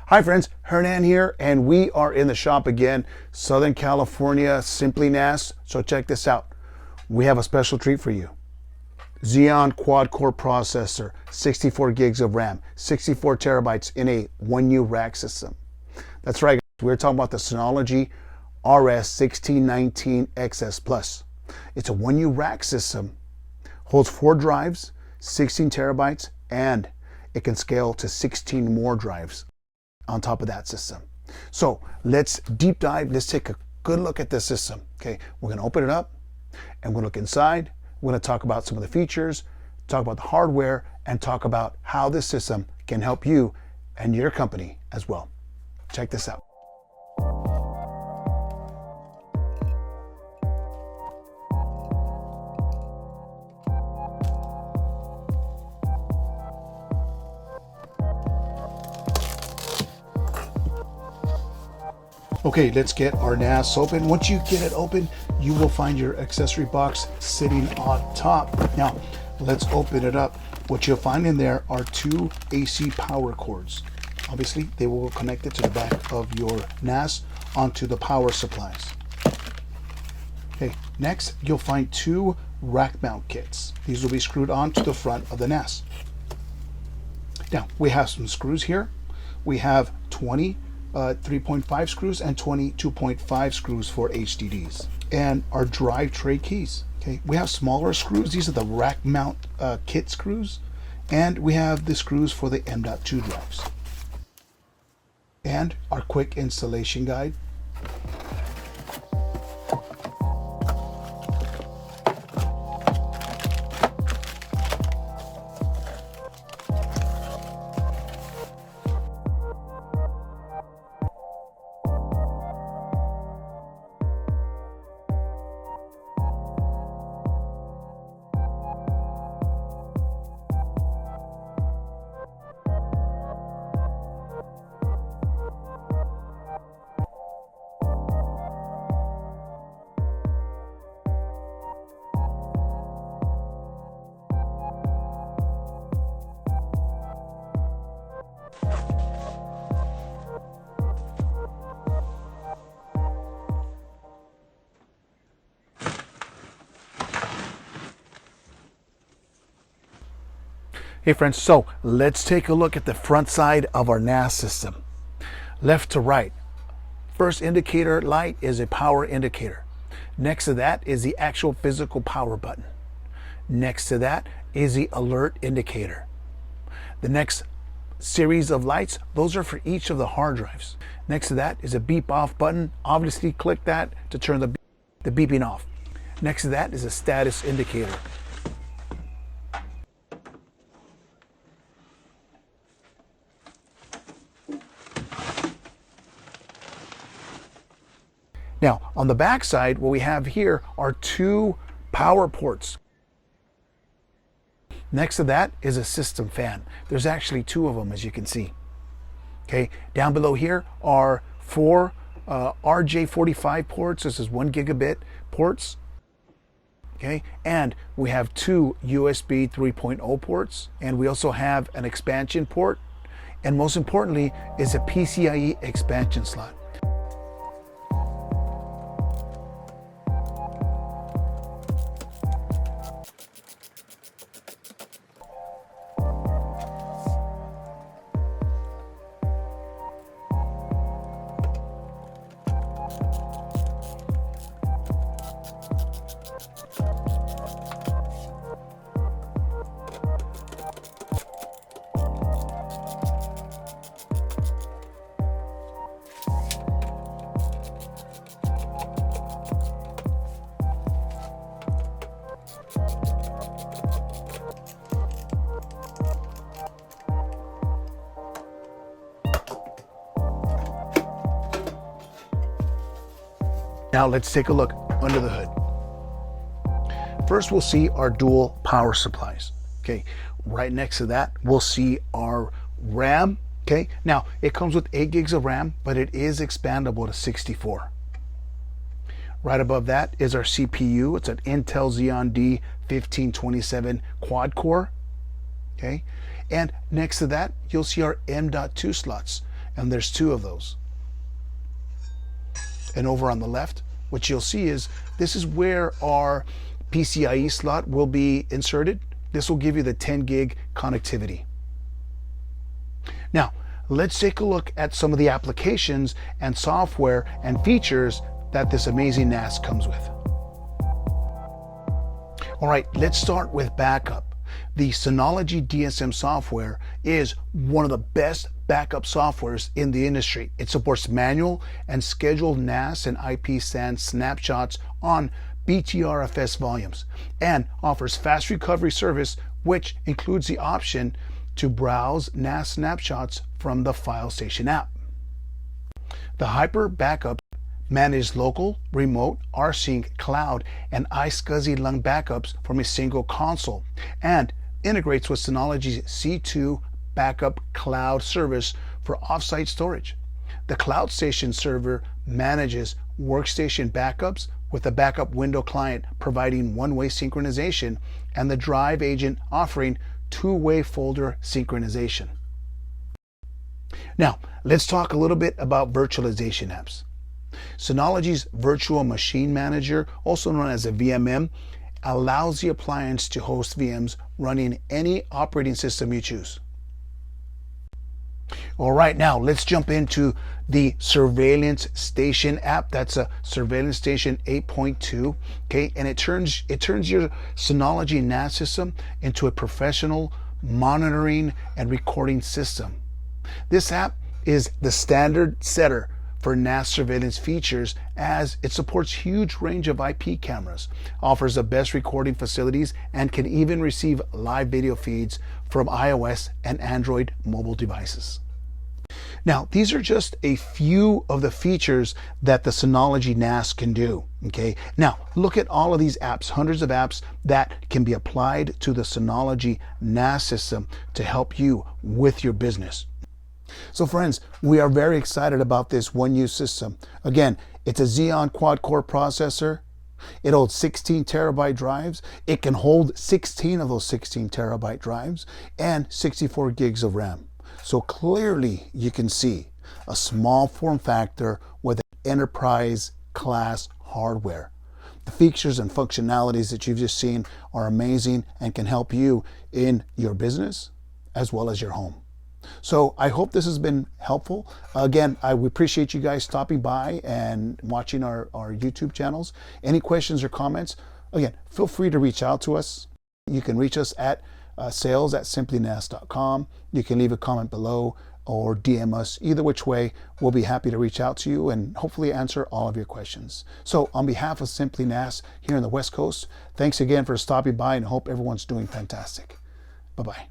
Hi friends, Hernan here, and we are in the shop again, Southern California, Simply NAS. So check this out. We have a special treat for you. Xeon quad-core processor, 64 gigs of RAM, 64 terabytes in a 1U rack system. That's right, guys. We're talking about the Synology RS1619xs Plus. It's a 1U rack system, holds 4 drives, 16 terabytes, and it can scale to 16 more drives on top of that system. So let's deep dive. Let's take a good look at this system. Okay, we're going to open it up and we're going to look inside. We're going to talk about some of the features, talk about the hardware, and talk about how this system can help you and your company as well. Check this out. Okay, let's get our NAS open. Once you get it open, you will find your accessory box sitting on top. Now, let's open it up. What you'll find in there are 2 AC power cords. Obviously, they will connect it to the back of your NAS onto the power supplies. Okay, next, you'll find 2 rack mount kits. These will be screwed onto the front of the NAS. Now, we have some screws here. We have 20 3.5 screws and 22.5 screws for HDDs, and our drive tray keys. Okay, we have smaller screws. These are the rack mount kit screws, and we have the screws for the M.2 drives, and our quick installation guide. Hey friends, so let's take a look at the front side of our NAS system. Left to right, first indicator light is a power indicator. Next to that is the actual physical power button. Next to that is the alert indicator. The next series of lights, those are for each of the hard drives. Next to that is a beep off button. Obviously click that to turn the beeping off. Next to that is a status indicator. Now, on the back side, what we have here are 2 power ports. Next to that is a system fan. There's actually 2 of them, as you can see. Okay, down below here are 4 RJ45 ports. This is 1 gigabit ports. Okay, and we have 2 USB 3.0 ports, and we also have an expansion port, and most importantly is a PCIe expansion slot. Now let's take a look under the hood. First, we'll see our dual power supplies. Okay, right next to that, we'll see our RAM. Okay, now it comes with 8 gigs of RAM, but it is expandable to 64. Right above that is our CPU. It's an Intel Xeon D1527 quad core. Okay, and next to that, you'll see our M.2 slots. and there's two of those. And over on the left, what you'll see is this is where our PCIe slot will be inserted. This will give you the 10 gig connectivity. Now, let's take a look at some of the applications and software and features that this amazing NAS comes with. All right, let's start with backup. The Synology DSM software is one of the best backup softwares in the industry. It supports manual and scheduled NAS and IP SAN snapshots on BTRFS volumes and offers fast recovery service, which includes the option to browse NAS snapshots from the FileStation app. The Hyper Backup manages local, remote, rsync, cloud, and iSCSI lung backups from a single console and integrates with Synology's C2 Backup Cloud service for offsite storage. The CloudStation server manages workstation backups with the backup window client providing one-way synchronization and the Drive agent offering two-way folder synchronization. Now, let's talk a little bit about virtualization apps. Synology's Virtual Machine Manager, also known as a VMM, allows the appliance to host VMs running any operating system you choose. All right, now let's jump into the Surveillance Station app. That's a Surveillance Station 8.2. Okay, and it turns your Synology NAS system into a professional monitoring and recording system. This app is the standard setter for NAS surveillance features as it supports huge range of IP cameras, offers the best recording facilities, and can even receive live video feeds from iOS and Android mobile devices. Now, these are just a few of the features that the Synology NAS can do. Okay, now look at all of these apps, hundreds of apps that can be applied to the Synology NAS system to help you with your business. So friends, we are very excited about this one-use system. Again, it's a Xeon quad-core processor. It holds 16 terabyte drives. It can hold 16 of those 16 terabyte drives and 64 gigs of RAM. So clearly you can see a small form factor with enterprise class hardware. The features and functionalities that you've just seen are amazing and can help you in your business as well as your home. So I hope this has been helpful. Again, I appreciate you guys stopping by and watching our YouTube channels. Any questions or comments, again, feel free to reach out to us. You can reach us at sales@simplynas.com. You can leave a comment below or DM us. Either which way, we'll be happy to reach out to you and hopefully answer all of your questions. So on behalf of Simply NAS here on the West Coast, thanks again for stopping by and hope everyone's doing fantastic. Bye-bye.